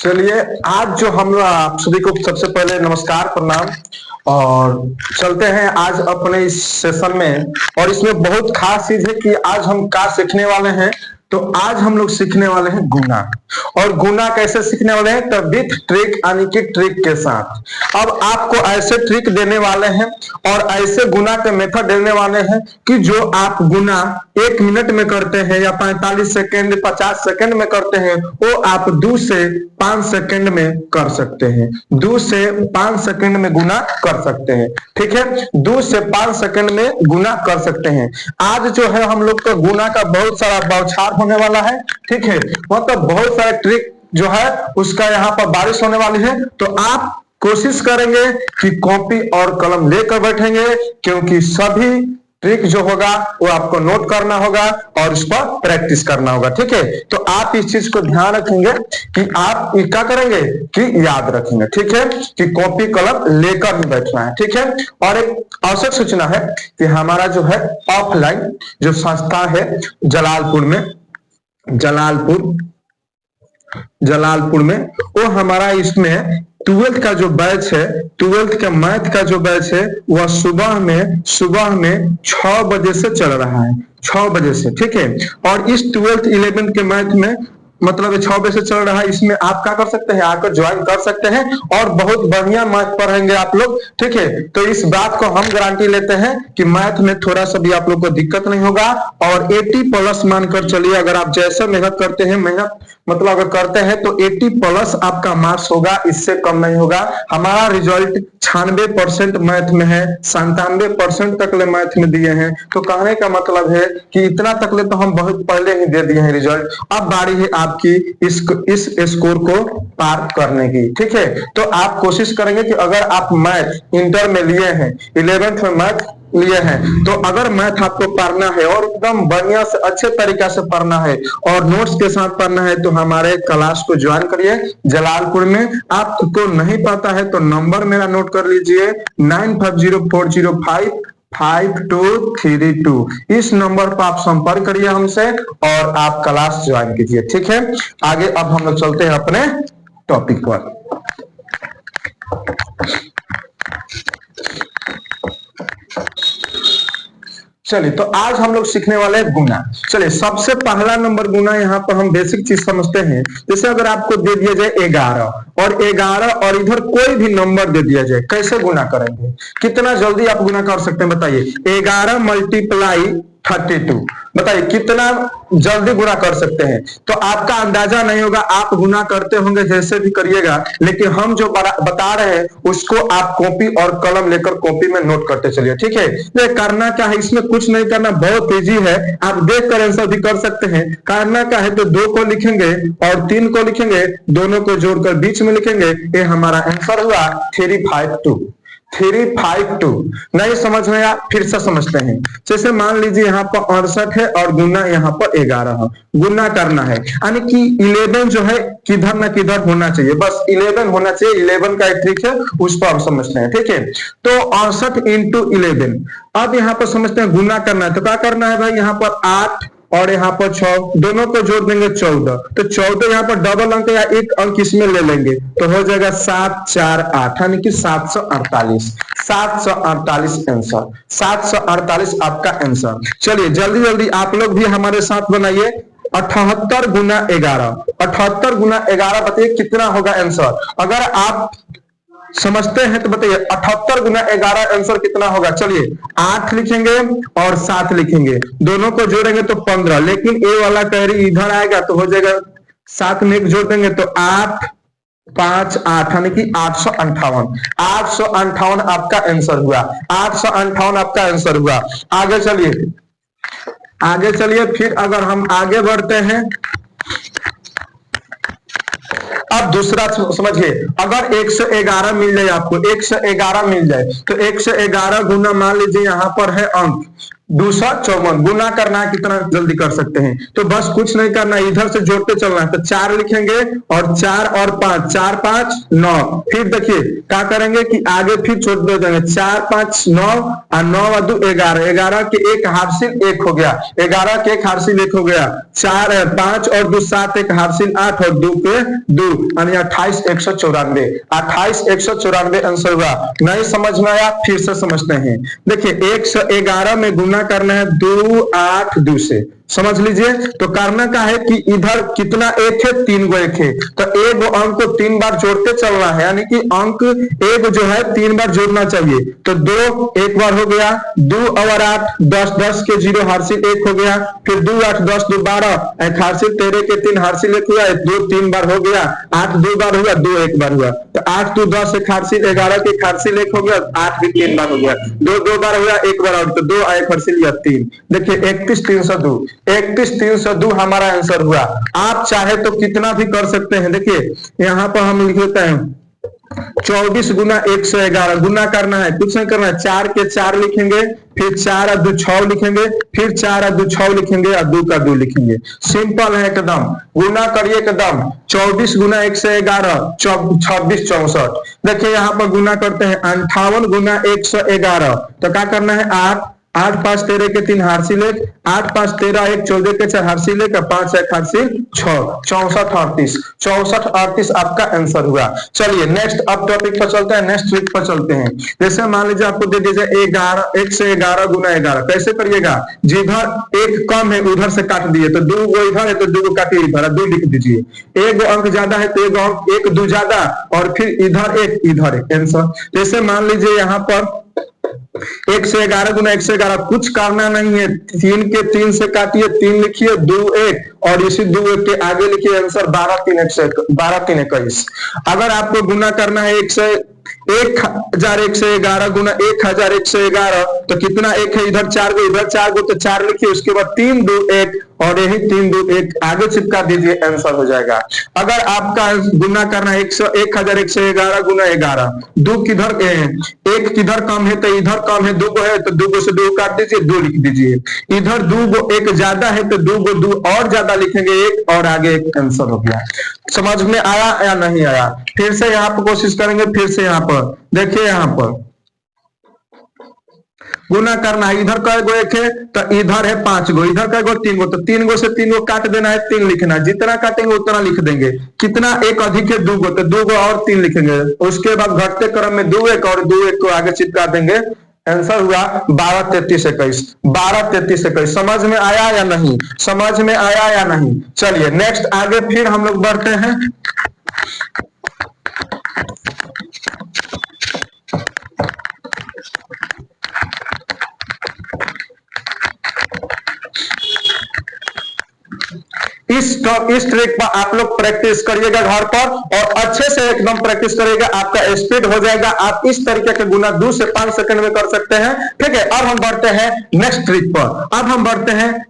चलिए आज जो हम आप सभी को सबसे पहले नमस्कार प्रणाम। और चलते हैं आज अपने इस सेशन में। और इसमें बहुत खास चीज है कि आज हम क्या सीखने वाले हैं। तो आज हम लोग सीखने वाले हैं गुना। और गुना कैसे सीखने वाले हैं? तो विथ ट्रिक यानी कि ट्रिक के साथ। अब आपको ऐसे ट्रिक देने वाले हैं और ऐसे गुना के मेथड देने वाले हैं कि जो आप गुना 1 मिनट में करते हैं या 45 सेकेंड 50 सेकेंड में करते हैं वो आप 2 से 5 सेकेंड में कर सकते हैं। 2 से 5 सेकेंड में गुना कर सकते हैं। ठीक है, 2 से 5 सेकेंड में गुना कर सकते हैं। आज जो है हम लोग का गुना का बहुत सारा बौछार होने वाला है। ठीक है, मतलब बहुत सारे ट्रिक जो है उसका यहाँ पर बारिश होने वाली है। तो आप कोशिश करेंगे कि कॉपी और कलम लेकर बैठेंगे, क्योंकि सभी ट्रिक जो होगा वो आपको नोट करना होगा और इस पर प्रैक्टिस करना होगा। ठीक है, तो आप इस चीज को ध्यान रखेंगे कि आप क्या करेंगे कि याद रखेंगे। ठीक है, कि कॉपी कलम लेकर ही बैठना है। ठीक है, और एक आवश्यक सूचना है कि हमारा जो है ऑफलाइन जो संस्था है जलालपुर में वो हमारा इसमें 12th का जो बैच है, 12th का मैथ का जो बैच है वह सुबह में 6 बजे से चल रहा है, 6 बजे से। ठीक है, और इस 12th 11th के मैथ में मतलब 6 बजे से चल रहा है। इसमें आप क्या कर सकते हैं, आकर ज्वाइन कर सकते हैं और बहुत बढ़िया मैथ पढ़ेंगे आप लोग। ठीक है, तो इस बात को हम गारंटी लेते हैं कि मैथ में थोड़ा सा भी आप लोग को दिक्कत नहीं होगा। और 80 प्लस मानकर चलिए, अगर आप जैसे मेहनत करते हैं, मेहनत मतलब अगर करते हैं तो 80 प्लस आपका मार्क्स होगा, इससे कम नहीं होगा। हमारा रिजल्ट 96% मैथ में है, 97% तक ले मैथ में दिए हैं। तो कहने का मतलब है कि इतना तक ले तो हम बहुत पहले ही दे दिए हैं रिजल्ट। अब बारी है आपकी इस स्कोर को पार करने की। ठीक है, तो आप कोशिश करेंगे कि अगर आप मैथ इंटर में लिए हैं, 11th में मैथ लिए हैं, तो अगर मैथ आपको पढ़ना है और एकदम बढ़िया से अच्छे तरीका से पढ़ना है और नोट्स के साथ पढ़ना है, तो हमारे क्लास को ज्वाइन करिए जलालपुर में। आपको नहीं पता है तो नंबर मेरा नोट कर लीजिए 9504055232। इस नंबर पर आप संपर्क करिए हमसे और आप क्लास ज्वाइन कीजिए। ठीक है, आगे अब हम लोग चलते हैं अपने टॉपिक पर। चलिए, तो आज हम लोग सीखने वाले हैं गुना। चलिए, सबसे पहला नंबर गुना यहाँ पर हम बेसिक चीज समझते हैं। जैसे अगर आपको दे दिया जाए 11 और इधर कोई भी नंबर दे दिया जाए, कैसे गुना करेंगे? कितना जल्दी आप गुना कर सकते हैं बताइए? 11 मल्टीप्लाई 32, बताइए कितना जल्दी गुना कर सकते हैं? तो आपका अंदाजा नहीं होगा, आप गुना करते होंगे जैसे भी करिएगा, लेकिन हम जो बता रहे हैं उसको आप कॉपी और कलम लेकर कॉपी में नोट करते चलिए। ठीक है, तो करना क्या है, इसमें कुछ नहीं करना, बहुत इजी है। आप देख कर आंसर भी कर सकते हैं। करना क्या है, तो 2 को लिखेंगे और 3 को लिखेंगे, दोनों को जोड़कर बीच में लिखेंगे। ये हमारा आंसर हुआ 352। नहीं समझ में आया, फिर से समझते हैं। जैसे मान लीजिए यहाँ पर 68 है और गुना यहाँ पर 11 है। गुना करना है यानी कि 11 जो है किधर ना किधर होना चाहिए, बस 11 होना चाहिए। 11 का एक ट्रिक है, उस पर हम समझते हैं। ठीक है, तो 68 इंटू 11। अब यहाँ पर समझते हैं गुना करना है, तो क्या करना है भाई? यहाँ पर 8 और यहाँ पर 6, दोनों को जोड़ देंगे 14। तो 14 यहाँ पर डबल अंक या एक अंक इसमें ले लेंगे तो हो जाएगा 7 4 8 यानी कि 748 आंसर। 748 आपका आंसर। चलिए जल्दी जल्दी आप लोग भी हमारे साथ बनाइए। 78 गुना 11, 78 गुना 11 बताइए कितना होगा आंसर? अगर आप समझते हैं तो बताइए 78 गुना 11 आंसर कितना होगा? चलिए 8 लिखेंगे और 7 लिखेंगे, दोनों को जोड़ेंगे तो 15, लेकिन ए वाला कैरी इधर आएगा तो हो जाएगा 7 में 1 जोड़ देंगे तो 8 5 8 यानी कि 858 आपका आंसर हुआ। 858 आपका आंसर हुआ। आगे चलिए फिर अगर हम आगे बढ़ते हैं, अब दूसरा समझिए। अगर 111 मिल जाए आपको, 111 मिल जाए तो 111 गुना मान लीजिए यहाँ पर है अंक 254 गुना करना है, कितना जल्दी कर सकते हैं? तो बस कुछ नहीं करना है, इधर से जोड़ते चलना है। तो 4 लिखेंगे और 4 और 5, 4 5 9। फिर देखिए क्या करेंगे कि आगे फिर छोड़ते जाएंगे, 4 5 9 और 9 और 2 11, 11 के एक हासिल 1 हो गया, 11 के एक हासिल 1 हो गया, 4 5 और 2 7, एक हासिल 8 और 2 के 2 यानी 28 194, 28 194 आंसर हुआ। नहीं समझ में आया? फिर से समझते हैं। देखिए 111 में गुना करना है 2 8 2 से, समझ लीजिए। तो करना का है कि इधर कितना एक है, 3 गो एक है, तो एक अंक को 3 बार जोड़ते चलना है, यानी कि अंक एक जो है 3 बार जोड़ना चाहिए। तो 2 एक बार हो गया, 2 और 8 10, 10 के 0 हासिल 1 हो गया, फिर 2 8 10 2 12, एक हासिल 13 के 3 हासिल 1 हुआ, 2 3 बार हो गया, 8 2 बार हुआ, 2 1 बार हुआ, तो 8 2 10 एक हासिल 11 के हासिल 1 हो गया, 8 भी 3 बार हो गया, 2 2 बार हुआ, 1 बार और, तो 2 1 हासिल या 3। देखिए 31 302, 31 302 हमारा आंसर हुआ। आप चाहे तो कितना भी कर सकते हैं। देखिए यहां पर हम लिख लेते हैं 24 गुना 111, गुना करना है, कुछ नहीं करना है, 4 के 4 लिखेंगे, फिर 4 और 2 6 लिखेंगे, फिर 4 और 2 6 लिखेंगे और 2 का 2 लिखेंगे। सिंपल है एकदम, गुना करिए एकदम। 24 गुना 111 26 64। देखिए यहाँ पर गुना करते हैं 58 गुना 111, तो क्या करना है 8 8 5 13 के 3 हासिल 1, 8 5 13 1 14 के 4 हासिल 1, 5 1 हासिल 6, 64 38 आपका आंसर हुआ। चलिए नेक्स्ट अब टॉपिक पर चलते हैं, नेक्स्ट ट्रिक पर चलते हैं। जैसे मान लीजिए आपको दे दीजिए 11, 1 से 11 गुना 11, कैसे करिएगा? जिधर एक कम है उधर से काट दिए, तो 2 गो इधर है तो 2 गो काटिए इधर, 2 लिख दीजिए। एक अंक ज्यादा है तो एक अंक 1 2 ज्यादा और फिर इधर एक इधर एक आंसर। जैसे मान लीजिए यहाँ पर 1 से 11 गुना 1 से 11, कुछ करना नहीं है, 3 के 3 से काटिए, 3 लिखिए, 2 1 और इसी 2 1 के आगे लिखिए आंसर 12 3 21। अगर आपको गुना करना है 1001 से 11 गुना 1001 से 11, तो कितना एक है, इधर 4 गो इधर 4 गो, तो 4 लिखिए, उसके बाद 3 2 1 और यही 3 2 1 आगे चिपका दीजिए, आंसर हो जाएगा। अगर आपका गुना करना है 1001 से 11 गुना 11, 2 किधर एक किधर कम है तो इधर कम है, 2 गो है तो 2 गो से 2 काट दीजिए, 2 लिख दीजिए। इधर 2 गो एक ज्यादा है तो 2 गो 2 और ज्यादा लिखेंगे, 1 और आगे एक, आंसर हो गया। समझ में आया या नहीं आया? फिर से यहाँ पर कोशिश करेंगे, फिर से यहाँ पर देखिए, यहाँ पर गुना करना है, इधर कई गो एक है तो इधर है 5 गो, इधर कई गो 3 गो, तो 3 गो से 3 गो काट देना है, 3 लिखना है, जितना काटेंगे उतना लिख देंगे। कितना एक अधिक है 2 गो, तो 2 गो और 3 लिखेंगे, उसके बाद घटते क्रम में 2 1 और 2 1 को आगे चिपका देंगे, आंसर हुआ 12 33 21, 12 33 21। समझ में आया या नहीं? समझ में आया या नहीं? चलिए नेक्स्ट आगे फिर हम लोग बढ़ते हैं। इस ट्रिक पर आप लोग प्रैक्टिस करिएगा घर पर और अच्छे से एकदम प्रैक्टिस करिएगा, आपका स्पीड हो जाएगा। आप इस तरीके के गुना 2 से 5 सेकंड में कर सकते हैं। ठीक है, अब हम बढ़ते हैं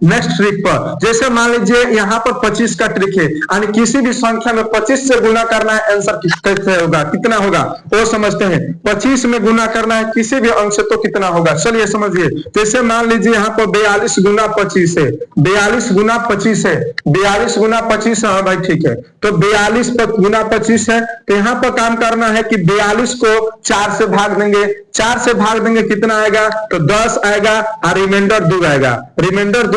नेक्स्ट ट्रिक पर। जैसे मान लीजिए यहाँ पर 25 का ट्रिक है, यानी किसी भी संख्या में 25 से गुना करना है, आंसर कैसे होगा, कितना होगा वो समझते हैं। 25 में गुना करना है किसी भी अंक से, तो कितना होगा चलिए समझिए। जैसे मान लीजिए यहाँ पर 42 गुना 25 है, 42 गुना 25 है, 42 गुना 25 है, भाई ठीक है। तो 42 गुना 25 है, तो यहाँ पर काम करना है कि 42 को 4 से भाग देंगे, 4 से भाग देंगे कितना आएगा, तो 10 आएगा और रिमाइंडर 2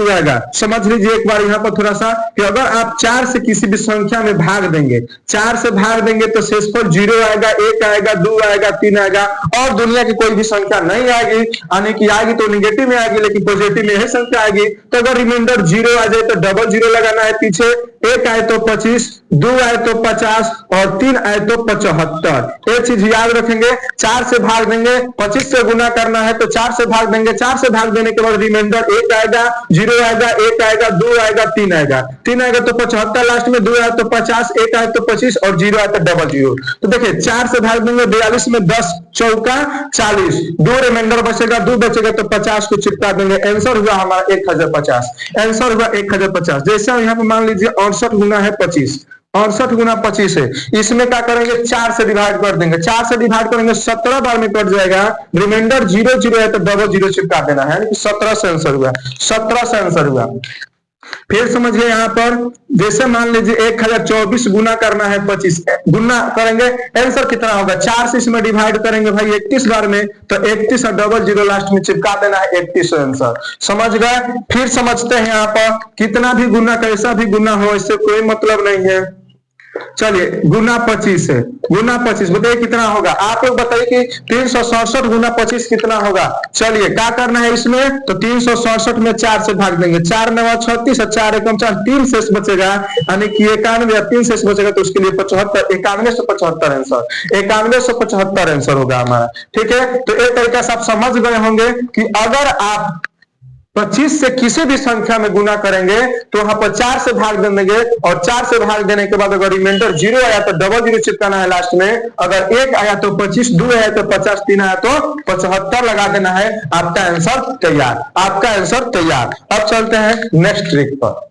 आएगा। समझ लीजिए एक बार यहाँ पर थोड़ा सा कि अगर आप 4 से किसी भी संख्या में भाग देंगे, 4 से भाग देंगे तो शेषफल 0 आएगा, 1 आएगा, 2 आएगा, 3 आएगा और दुनिया की कोई भी संख्या नहीं आएगी, यानी कि आएगी तो निगेटिव में आएगी, लेकिन पॉजिटिव में यही संख्या आएगी। तो अगर रिमाइंडर 0 आ जाए तो डबल 0 लगाना है पीछे, 1 आए तो 25, 2 आए तो 50 और 3 आए तो 75। एक चीज याद रखेंगे, 4 से भाग देंगे, 25 से गुना करना है तो 4 से भाग देंगे, 4 से भाग देने के बाद रिमाइंडर 1 आएगा, 0 आएगा, 1 आएगा, 2 आएगा, 3 आएगा, 3 आएगा तो 75, लास्ट में 2 आए तो 50, 1 आए तो 25 और 0 आए तो डबल 0। तो देखिए 4 से भाग देंगे, 42 में 10 चौका 40, 2 रिमाइंडर बचेगा, 2 बचेगा तो 50 को चिपका देंगे, आंसर हुआ हमारा 1050, आंसर हुआ 1050। जैसे यहाँ पे मान लीजिए 68 गुना है 25, 68 गुना 25 है। इसमें क्या करेंगे 4 से डिवाइड कर देंगे, 4 से डिवाइड करेंगे 17 बार में कट जाएगा, रिमाइंडर 0 0 है तो डबल 0 चिपका देना है, यानी कि 17 से आंसर हुआ, 17 से आंसर हुआ। फिर समझिए यहाँ पर जैसे मान लीजिए 1024 गुना करना है 25 गुना करेंगे, आंसर कितना होगा 4 से इसमें डिवाइड करेंगे भाई 31 बार में, तो 31 और डबल 0 लास्ट में चिपका देना है, 31 आंसर। समझ गए। फिर समझते हैं यहाँ पर कितना भी गुना कैसा भी गुना हो इससे कोई मतलब नहीं है। चलिए गुना 25 है, गुना 25 बताइए कितना होगा, आप लोग बताइए कि 367 गुना 25 कितना होगा। चलिए क्या करना है इसमें, तो 367 में 4 से भाग देंगे, 4 9 36 और 4 एकम 4, 3 शेष बचेगा, यानी कि 91 या 3 शेष बचेगा तो उसके लिए 75, 9175 आंसर, 9175 आंसर होगा हमारा। ठीक है, तो एक तरीका से आप समझ गए होंगे कि अगर आप 25 से किसी भी संख्या में गुना करेंगे तो वहां पर 4 से भाग देंगे, और 4 से भाग देने के बाद अगर रिमाइंडर 0 आया तो डबल 0 चिपकाना है लास्ट में, अगर 1 आया तो 25, 2 आया तो 50, 3 आया तो 75 लगा देना है, आपका आंसर तैयार, आपका आंसर तैयार। अब चलते हैं नेक्स्ट ट्रिक पर।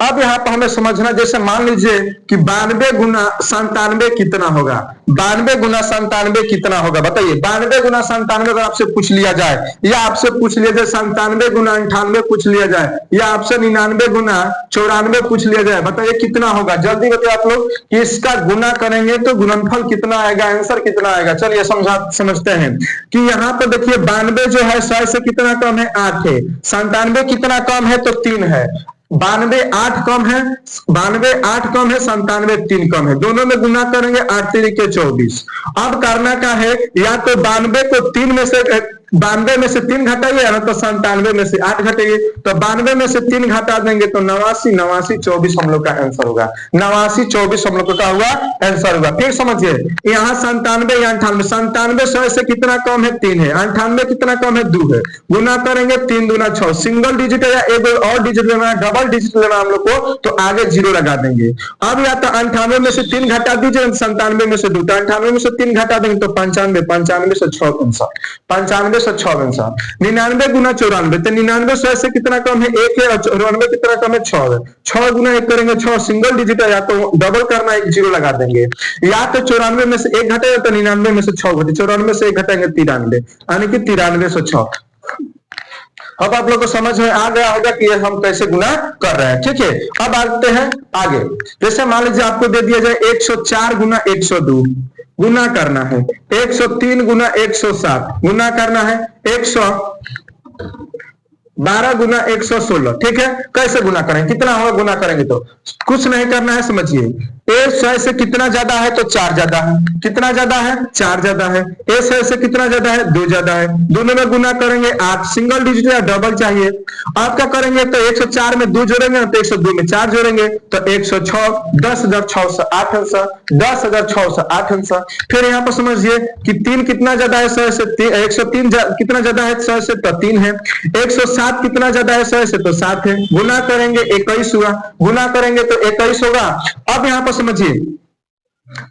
अब यहाँ पर हमें समझना, जैसे मान लीजिए कि 92 गुना 97 कितना होगा, 92 गुना 97 कितना होगा बताइए। 92 गुना 97 अगर आपसे पूछ लिया जाए, या आपसे पूछ लिया जाए 97 गुना 98 पूछ लिया जाए, या आपसे 99 गुना 94 पूछ लिया जाए, बताइए कितना होगा। जल्दी बताइए आप लोग कि इसका गुना करेंगे तो गुणनफल कितना आएगा, आंसर कितना आएगा। चलिए समझते हैं कि यहाँ पर देखिए 92 जो है 100 से कितना कम है 8 है, 97 कितना कम है तो 3 है, 92 8 कम है, 92 8 कम है, 97 3 कम है, दोनों में गुना करेंगे 8 3 के 24। अब करना क्या है, या तो 92 को 3 में से 92 में से 3 घटाइए, ना तो 97 में से 8 घटाइए, तो 92 में से 3 घटा देंगे तो 89, 89 24 हम लोग का आंसर होगा, 89 24 हम लोग का हुआ आंसर होगा। फिर समझिए यहाँ 97 या 98, 97 100 से कितना कम है 3 है, 98 कितना कम है 2 है, गुना करेंगे 3 दूना 6, सिंगल डिजिट है या एक और डिजिट लेना है, डबल डिजिट लेना हम लोग को, तो आगे 0 लगा देंगे। अब या तो 98 में से 3 घटा दीजिए, 97 में से 2, 98 में से 3 घटा देंगे तो 95, 95 से 6 आंसर, 95 से 6 आंसर। 99 गुना 94, तो 99 100 से कितना कम है 1 है, और 94 कितना कम है 6 है, 6 गुना 1 करेंगे 6, सिंगल डिजिट है या तो डबल करना है 0 लगा देंगे, या तो 94 में से 1 घटेगा तो 99 में से 6 घटे, 94 से 1 घटेंगे 93, यानी कि 93 से 6। अब आप लोग को समझ में आ गया होगा कि हम कैसे गुना कर रहे हैं। ठीक है, अब आते हैं आगे। जैसे मान लीजिए आपको दे दिया जाए 104 गुना 102 गुना करना है, 103 गुना 107 गुना करना है, 112 गुना 116। ठीक है, कैसे गुना करेंगे, कितना होगा गुना करेंगे तो कुछ नहीं करना है। समझिए 100 से कितना ज्यादा है तो 4 ज्यादा है, कितना ज्यादा है 4 ज्यादा है, 100 से कितना ज्यादा है 2 ज्यादा है, दोनों में गुना करेंगे 8, सिंगल डिजिट या डबल चाहिए। आप क्या करेंगे तो 104 में 2 जोड़ेंगे तो 102 में 4 जोड़ेंगे तो 106, 10,608 आंसर, 10,608 आंसर। फिर यहाँ पर समझिए कि 3 कितना ज्यादा है 100 से, 103 कितना ज्यादा है 100 से तो 3 है, 107 कितना ज्यादा है 100 से तो 7 है, गुना करेंगे 21 हुआ, गुना करेंगे तो 21 होगा। अब यहाँ पर समझिए,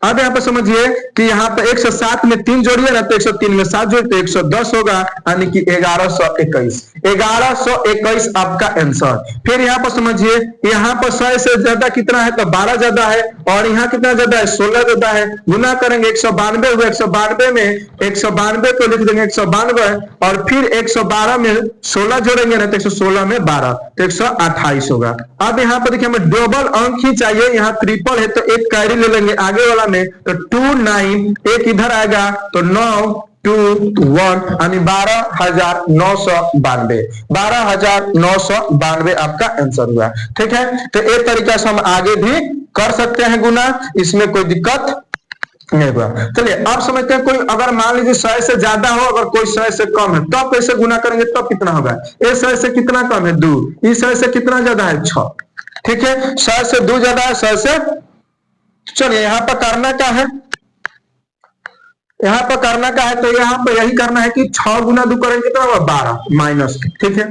अब यहाँ पर समझिए कि यहाँ पर 107 में 3 जोड़िए ना तो 103 में 7 जोड़िए तो 110 होगा, यानी कि 1121, 1121 आपका आंसर। फिर यहाँ पर समझिए, यहाँ पर 100 से ज्यादा कितना है तो 12 ज्यादा है, और यहाँ कितना ज्यादा है 16 ज्यादा है, गुना करेंगे 192 हुआ, 192 में 192 को लिख देंगे 192, और फिर 112 में 16 जोड़ेंगे ना तो 116 में 12 तो 128 होगा। अब यहाँ पर देखिए हमें डबल अंक ही चाहिए, यहाँ ट्रिपल है तो एक कैरी ले लेंगे आगे वाला में, तो 29, एक इधर आएगा तो 921, यानी 12,992, 12,992 आपका आंसर हुआ। ठीक है, तो एक तरीका से हम आगे भी कर सकते हैं गुना, इसमें कोई दिक्कत नहीं हुआ। चलिए अब समझते हैं, कोई अगर मान लीजिए 100 से ज्यादा हो, अगर कोई 100 से कम है तब तो कैसे गुना करेंगे, तब कितना होगा, ये 100 से कितना कम है 2, इस 100 से कितना ज्यादा है 6। ठीक है, 100 से 2 ज्यादा है 100 से। चलिए यहाँ पर करना क्या है, यहाँ पर करना क्या है, तो यहाँ पर यही करना है कि 6 गुना 2 करेंगे तो 12 माइनस, ठीक है।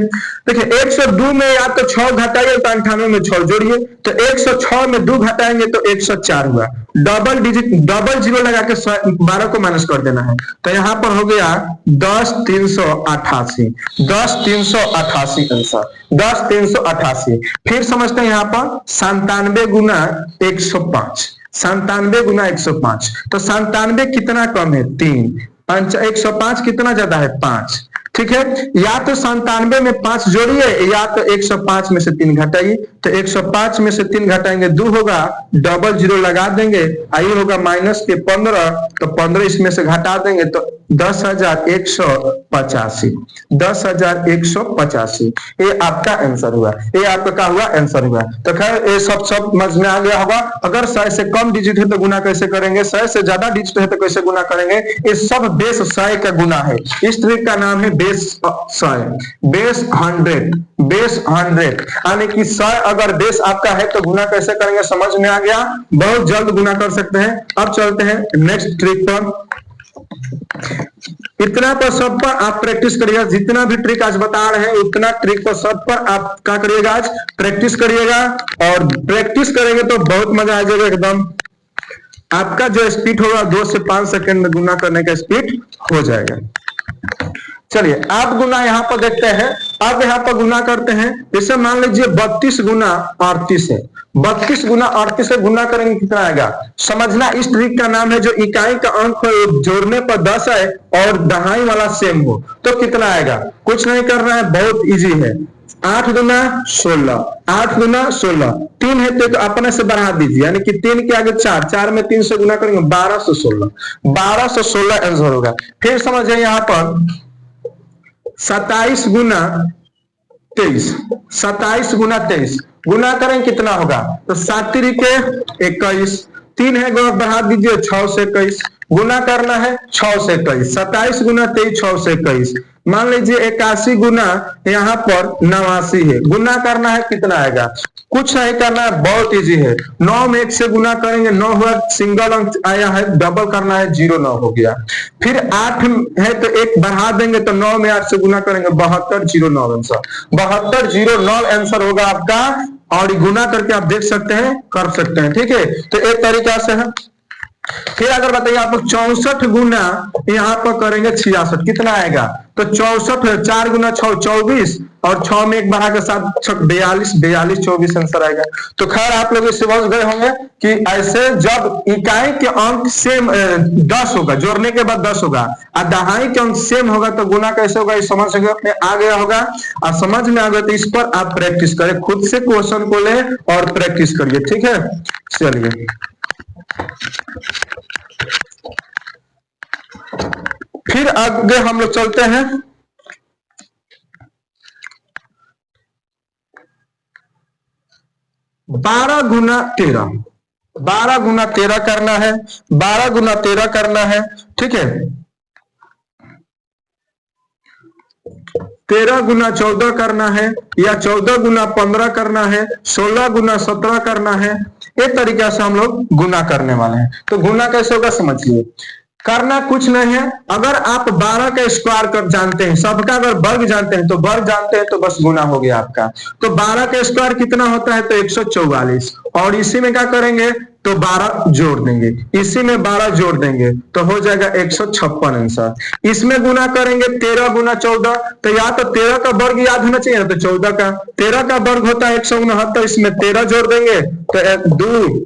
देखिए 102 में या तो 6 घटाइए तो 98 में 6 जोड़िए, तो 106 में 2 घटाएंगे तो 104 हुआ। डबल डिजिट डबल जीरो लगा के 12 को माइनस कर देना है, तो यहाँ पर हो गया 10,388, 10,388 आंसर, 10,388। फिर समझते हैं यहाँ पर 97 गुना 105, 97 गुना 105, तो 97 कितना कम है 3, 105 कितना ज्यादा है 5, ठीक है। या तो 97 में 5 जोड़िए या तो 105 में से 3 घटाइए, तो 105 में से 3 घटाएंगे 2 होगा, डबल जीरो लगा देंगे, आई होगा माइनस के 15, तो 15 इसमें से घटा देंगे तो 10,185, 10,185 ये आपका आंसर हुआ, ये आपका क्या हुआ आंसर हुआ। तो खैर ये सब समझ में आ गया होगा। अगर 100 से कम डिजिट है तो गुना कैसे करेंगे, 100 से ज्यादा डिजिट है तो कैसे गुना करेंगे, ये सब बेस 100 का गुना है। इस ट्रिक का नाम है बेस 100, बेस 100, बेस 100, यानी कि 100 अगर बेस आपका है तो गुना कैसे करेंगे समझ में आ गया, बहुत जल्द गुना कर सकते हैं। अब चलते हैं नेक्स्ट ट्रिक पर। इतना पर सब पर आप प्रैक्टिस करिएगा, जितना भी ट्रिक आज बता रहे हैं उतना ट्रिक पर सब पर आप क्या करिएगा, आज प्रैक्टिस करिएगा, और प्रैक्टिस करेंगे तो बहुत मजा आ जाएगा एकदम। आपका जो स्पीड होगा 2 से 5 सेकंड में गुना करने का स्पीड हो जाएगा। चलिए आप गुना यहाँ पर देखते हैं, अब यहाँ पर गुना करते हैं। जैसे मान लीजिए 32 गुना 38 है, 32 गुना 38 से गुना करेंगे कितना आएगा, समझना इस ट्रिक का नाम है जो इकाई का अंक जोड़ने पर 10 है और दहाई वाला सेम हो तो कितना आएगा। कुछ नहीं करना है, बहुत इजी है। 8 गुना 16, 8 गुना 16, 3 है तो अपने से बढ़ा दीजिए, यानी कि 3 के आगे 4, 4 में 3 से गुना करेंगे 1216, 1216 आंसर होगा। फिर समझिए यहाँ पर 27 गुना 23, 27 गुना 23 गुना करें कितना होगा, तो 7 तिरिके 21, 3 है बढ़ा दीजिए 6 से 21, गुना करना है 6 से 21, 27 गुना 23 6 से 21। मान लीजिए 81 गुना यहाँ पर 89 है, गुना करना है कितना आएगा, कुछ नहीं करना है, बहुत इजी है। 9 में 1 से गुना करेंगे 9 हुआ, सिंगल अंक आया है, डबल करना है 0 9 हो गया। फिर 8 है तो 1 बढ़ा देंगे तो 9 में 8 से गुना करेंगे 72 0 9 आंसर, 72 0 9 आंसर होगा आपका। और गुना करके आप देख सकते हैं, कर सकते हैं, ठीक है। तो एक तरीका से है। फिर अगर बताइए आप लोग 64 गुना यहाँ पर करेंगे 66 कितना आएगा, तो 64 4 गुना 6 24 और 6 में 1 बढ़ा के 7 42, 42 24 आंसर आएगा। तो खैर आप लोग इससे समझ गए होंगे कि ऐसे जब इकाई के अंक सेम 10 होगा, जोड़ने के बाद 10 होगा और दहाई के अंक सेम होगा तो गुना कैसे होगा, ये समझ में आ गया होगा। और समझ में आ गया तो इस पर आप प्रैक्टिस करें, खुद से क्वेश्चन को ले और प्रैक्टिस करिए, ठीक है। चलिए फिर आगे हम लोग चलते हैं। बारह गुना 13, 12 गुना 13 करना है, 12 गुना 13 करना है, ठीक है। 13 गुना 14 करना है या 14 गुना 15 करना है, 16 गुना 17 करना है। एक तरीका से हम लोग गुना करने वाले हैं। तो गुना कैसे होगा समझिए, करना कुछ नहीं है। अगर आप 12 का स्क्वायर कर जानते हैं, सबका अगर वर्ग जानते हैं तो वर्ग जानते हैं तो बस गुना हो गया आपका। तो 12 का स्क्वायर कितना होता है, तो 144, और इसी में क्या करेंगे तो 12 जोड़ देंगे, इसी में 12 जोड़ देंगे तो हो जाएगा 156 आंसर। इसमें गुना करेंगे 13 गुना 14, तो या तो 13 का वर्ग याद होना चाहिए, तो 14 का, 13 का वर्ग होता है 169, इसमें 13 जोड़ देंगे तो 2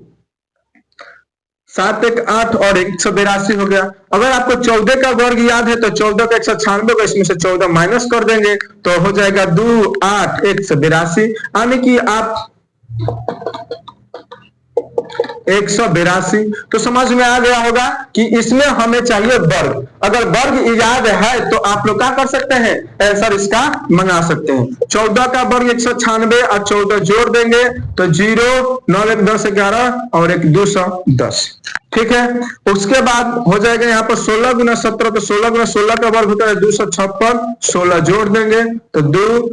7 1 8 और 182 हो गया। अगर आपको 14 का वर्ग याद है तो 14 का 196 का, इसमें से 14 माइनस कर देंगे तो हो जाएगा 2 8 182, यानी कि आप 182। तो समझ में आ गया होगा कि इसमें हमें चाहिए वर्ग। अगर वर्ग याद है तो आप लोग क्या कर सकते हैं, आंसर इसका मंगा सकते हैं। 14 का वर्ग 196 और 14 जोड़ देंगे तो 0 9 1 10 11 और 1 210, ठीक है। उसके बाद हो जाएगा यहाँ पर 16 गुना 17, तो 16 गुना 16 का वर्ग होता है 256, 16 जोड़ देंगे तो 2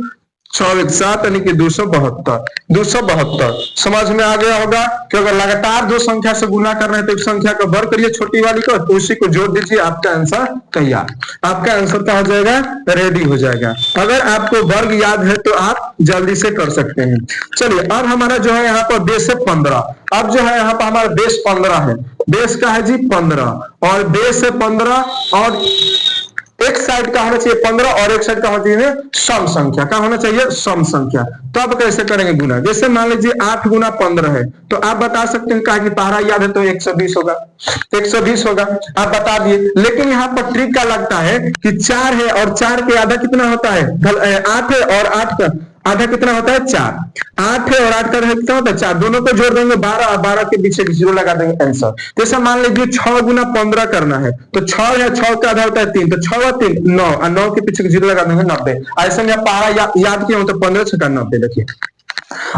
छह एक सात यानी कि 272। 272 समझ में आ गया होगा कि अगर लगातार दो संख्या से गुना करना है तो एक संख्या का वर्ग करिए छोटी वाली को, तो उसी को जोड़ दीजिए, आपका आंसर तैयार। आपका आंसर क्या हो जाएगा, रेडी हो जाएगा। अगर आपको वर्ग याद है तो आप जल्दी से कर सकते हैं। चलिए अब हमारा जो है यहाँ पर बेस है 15। अब जो है यहाँ पर हमारा बेस 15 है। बेस का है जी 15 और बेस है 15 और एक साइड का होना चाहिए 15 और एक साइड का होना चाहिए सम संख्या। क्या होना चाहिए, सम संख्या। तो अब कैसे करेंगे गुना, जैसे मान लीजिए 8 गुना 15 है, तो आप बता सकते हैं कहा कि पहला याद है तो 120 होगा, 120 होगा, आप बता दिए। लेकिन यहाँ पर ट्रिक क्या लगता है कि 4 है और 4 के आधा कितना होता है, 8 है और 8 का आधा कितना होता है 4। 8 है और 8 का आधा कितना होता है 4, दोनों को जोड़ देंगे 12 और 12 के पीछे जीरो लगा देंगे आंसर। जैसे मान लीजिए 6 गुना 15 करना है, तो 6 है, 6 का आधा होता है 3, तो 6 और 3 9 और 9 के पीछे जीरो लगा देंगे 90। ऐसे में आप पहाड़ा याद किया हो तो 15 6 90 देखिए।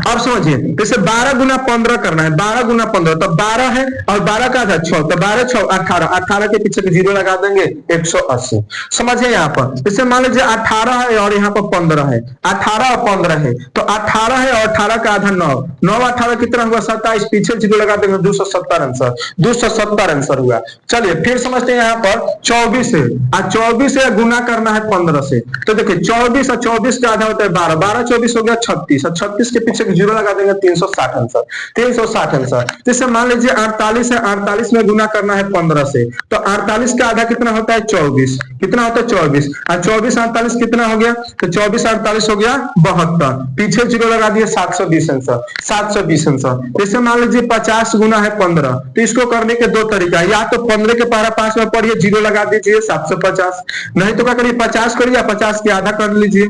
अब समझिए जैसे 12 गुना 15 करना है, 12 गुना 15 तो 12 है और 12 का था 6, तो 12 6 18, 18 के पीछे जीरो लगा देंगे 180। समझिए यहाँ पर जैसे मान लीजिए 18 है और यहाँ पर 15 है, 18 और 15 है, तो 18 है और 18 का आधा 9, 9 18 कितना हुआ 27, पीछे जीरो लगा देंगे 270 आंसर, 270 आंसर हुआ। चलिए फिर समझते हैं यहाँ पर 24 है और 24 से गुना करना है 15 से, तो देखिए 24 और 24 का आधा होता है 12, 12 24 हो गया 36 और 36 के पीछे जीरो लगा देंगे 360 आंसर, 360 आंसर। जैसे मान लीजिए 48 है, 48 में गुना करना है 15 से, तो 48 का आधा कितना होता है 24, कितना होता है 24 और 24 48 कितना हो गया, तो 24 48 हो गया 72, पीछे जीरो लगा दिए 720 आंसर, 720 आंसर। जैसे मान लीजिए 50 गुना है 15, तो इसको करने के दो तरीका, या तो 15 के पारा 5 में पढ़िए जीरो लगा दीजिए 750, नहीं तो क्या करिए 50 करिए 50 के आधा कर लीजिए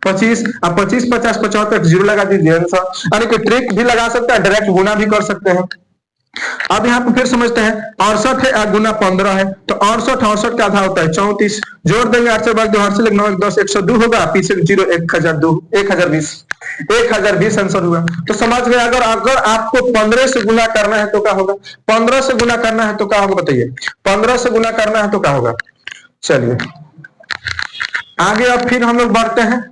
25, अब 25 50 75 जीरो लगा दीजिए आंसर। यानी कि ट्रिक भी लगा सकते हैं, डायरेक्ट गुना भी कर सकते हैं। अब यहाँ पे फिर समझते हैं 68 है गुना 15 है, तो 68 68 का आधा होता है 34, जोड़ देंगे 8 से भाग 2 8 से 9 10 102 होगा, पीछे जीरो 1002 1020, 1020 आंसर हुआ। तो समझ गए। अगर अगर आपको 15 से गुना करना है तो क्या होगा, 15 से गुना करना है तो क्या होगा बताइए, 15 से गुना करना है तो क्या होगा। चलिए आगे अब फिर हम लोग बढ़ते हैं।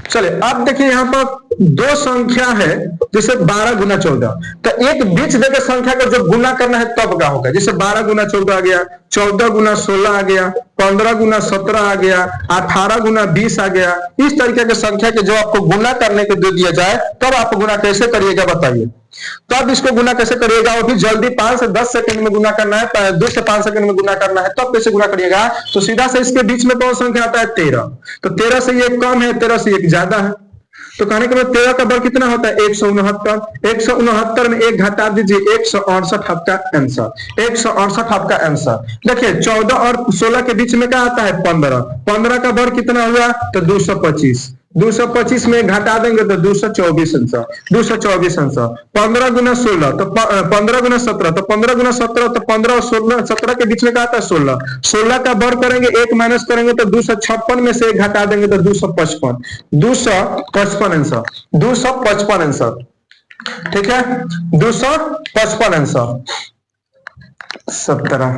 चलिए अब देखिए यहाँ पर दो संख्या है, जैसे 12 गुना 14, तो एक बीच देकर संख्या का जब गुना करना है तब क्या होगा, जैसे 12 गुना 14 आ गया, 14 गुना 16 आ गया, 15 गुना 17 आ गया, 18 गुना 20 आ गया। इस तरीके की संख्या के जो आपको गुना करने के दे दिया जाए तब आप गुना कैसे करिएगा बताइए। तो अब इसको गुना कैसे करिएगा, वो भी जल्दी 5 से 10 सेकंड में गुना करना है, 2 से 5 सेकंड में गुना करना है, तब कैसे गुना करिएगा। तो सीधा से इसके बीच में कौन संख्या आता है 13, तो 13 से ये कम है 13 से एक ज्यादा है, तो कहने के बाद 13 का वर्ग कितना होता है 169, 169 में एक घटा दीजिए 168 आपका आंसर, 168 आपका आंसर। देखिए 14 और 16 के बीच में क्या आता है 15, 15 का वर्ग कितना हुआ तो 225, 225 में घटा देंगे तो 224 आंसर, 224 आंसर। 15 गुना 16 तो 15 गुना 17, तो 15 गुना 17 तो 15 और 16 17 के बीच में क्या आता है 16, 16 का वर्ग करेंगे एक माइनस करेंगे तो 256 में से एक घटा देंगे तो 255, 255 आंसर, 255 आंसर। ठीक है 255 आंसर 17।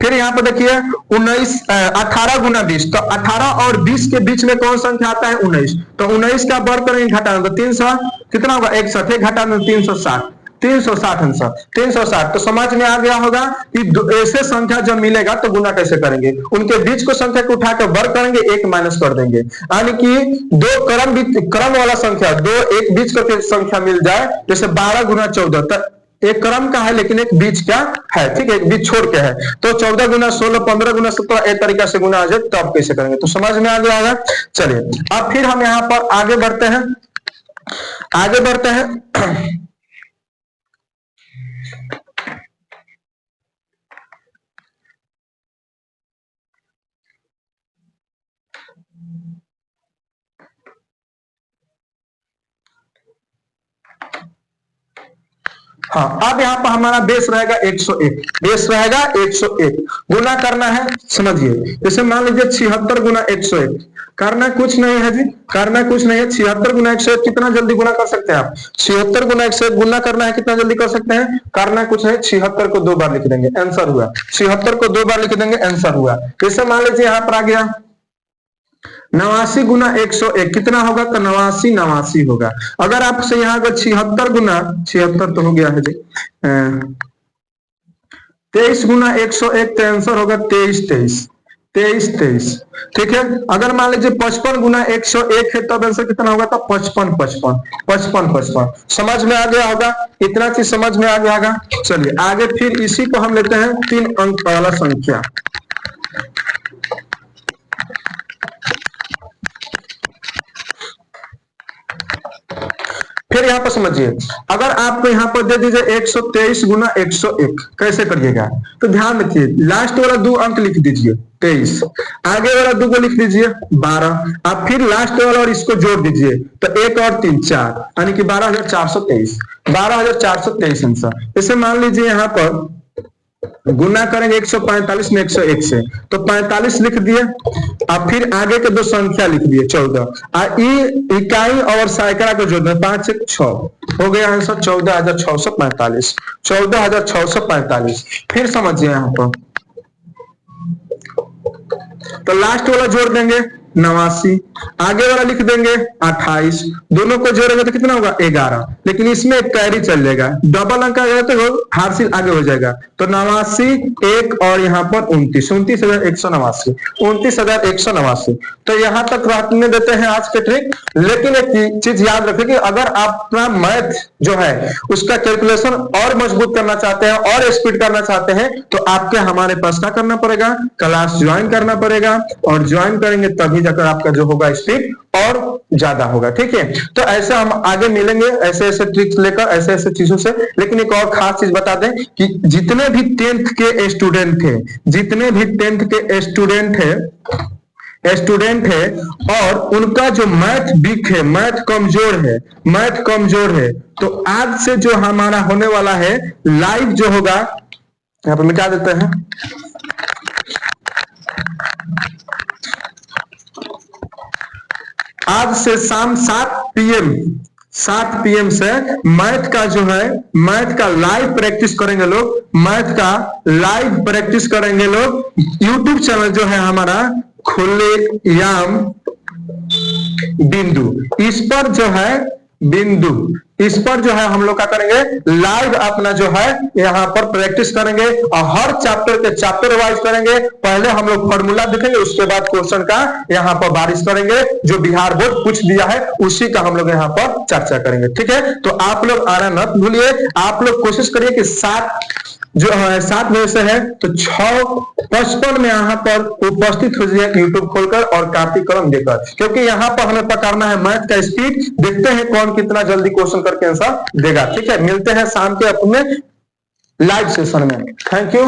फिर यहाँ पर देखिए 19 18 गुना 20, तो 18 और 20 के बीच में कौन संख्या आता है 19, तो 19 का वर्ग करेंगे घटाना तो 300 कितना होगा 61 है, घटाना 360, 360 आंसर, 360। तो समझ में आ गया होगा कि ऐसे संख्या जब मिलेगा तो गुना कैसे करेंगे, उनके बीच को संख्या को उठाकर वर्ग करेंगे एक माइनस कर देंगे, यानी कि दो क्रम वाला संख्या, दो एक बीच करके संख्या मिल जाए, जैसे 12 गुना 14, एक क्रम का है लेकिन एक बीच का है, ठीक है एक बीच छोड़ के है, तो 14 गुना 16 15 गुना 17 एक तरीका से गुना आ जाए तो आप कैसे करेंगे, तो समझ में आ गया होगा। चलिए अब फिर हम यहाँ पर आगे बढ़ते हैं, आगे बढ़ते हैं। हाँ, अब यहाँ पर हमारा बेस रहेगा 101, बेस रहेगा 101। गुना करना है, समझिए, जैसे मान लीजिए 76 गुना 101, करना कुछ नहीं है जी, करना कुछ नहीं है। 76 गुना 101 कितना जल्दी गुना कर सकते हैं आप? 76 गुना 101 गुना करना है, कितना जल्दी कर सकते हैं? करना कुछ है, 76 को 2 बार लिख देंगे, आंसर हुआ। 76 को 2 बार लिख देंगे, आंसर हुआ। जैसे मान लीजिए यहाँ पर आ गया 89 गुना 101 कितना होगा? तो 89 89 होगा। अगर आपसे यहाँ अगर 76 गुना 76 तो हो गया है जी, 23 गुना 101 तो आंसर होगा 23 23 23 23। ठीक है, अगर मान लीजिए 55 गुना 101 है तब आंसर कितना होगा? तो 55 55 55 55। समझ में आ गया होगा, इतना चीज समझ में आ गया होगा। चलिए आगे फिर इसी को हम लेते हैं 3 अंक वाला संख्या। फिर यहाँ पर समझिए, अगर आपको यहाँ पर दे दीजिए 123 गुना 101 कैसे करिएगा? तो ध्यान रखिए, लास्ट वाला 2 अंक लिख दीजिए 23, आगे वाला 2 को लिख दीजिए 12, आप फिर लास्ट वाला और इसको जोड़ दीजिए तो 1 और 3 4, यानी कि 12,423, 12,423 आंसर। जैसे मान लीजिए यहाँ पर गुना करेंगे 145 में 101 से, तो 45 लिख दिए, अब फिर आगे के 2 संख्या लिख दिए 14, इकाई और सैकड़ा को जोड़ दें, 5 1 6 हो गया आंसर 14,645, 14,645। फिर समझिए यहाँ पर, तो लास्ट वाला जोड़ देंगे 89, आगे वाला लिख देंगे 28, दोनों को जोड़ेंगे तो कितना होगा? 11, लेकिन इसमें एक कैरी चल जाएगा, डबल अंक आ जाएगा तो हासिल आगे हो जाएगा। तो 89 1 और यहाँ पर 29, 29,189, 29,189। तो यहाँ तक रखने देते हैं आज के ट्रिक। लेकिन एक चीज याद रखें कि अगर आप अपना मैथ जो है उसका कैलकुलेशन और मजबूत करना चाहते हैं और स्पीड करना चाहते हैं तो आपके हमारे पास क्या करना पड़ेगा? क्लास ज्वाइन करना पड़ेगा, और ज्वाइन करेंगे तभी जाकर आपका जो होगा स्पीड और ज्यादा होगा। ठीक है, तो ऐसे हम आगे मिलेंगे ऐसे ऐसे ट्रिक्स लेकर, ऐसे ऐसे चीजों से। लेकिन एक और खास चीज बता दें कि जितने भी 10th के स्टूडेंट थे, जितने भी 10th के स्टूडेंट है और उनका जो मैथ वीक है, मैथ कमजोर है, तो आज से जो हमारा होने वाला है लाइव जो होगा, यहां पर मिटा देते हैं, आज से शाम 7 PM से मैथ का जो है, मैथ का लाइव प्रैक्टिस करेंगे लोग, मैथ का लाइव प्रैक्टिस करेंगे लोग। यूट्यूब चैनल जो है हमारा खुलेआम बिंदु, इस पर जो है हम लोग क्या करेंगे? लाइव अपना जो है यहाँ पर प्रैक्टिस करेंगे और हर चैप्टर के चैप्टर वाइज करेंगे। पहले हम लोग फॉर्मूला देखेंगे, उसके बाद क्वेश्चन का यहाँ पर बारिश करेंगे, जो बिहार बोर्ड कुछ दिया है उसी का हम लोग यहाँ पर चर्चा करेंगे। ठीक है, तो आप लोग आना मत भूलिए, आप लोग कोशिश करिए कि 7 बजे से है तो 6:55 में यहाँ पर उपस्थित हो जाइए यूट्यूब खोलकर और कॉपी कलम देकर, क्योंकि यहाँ पर हमें पकड़ना है मैथ का स्पीड। देखते हैं कौन कितना जल्दी क्वेश्चन करके आंसर देगा। ठीक है, मिलते हैं शाम के अपने लाइव सेशन में। Thank you.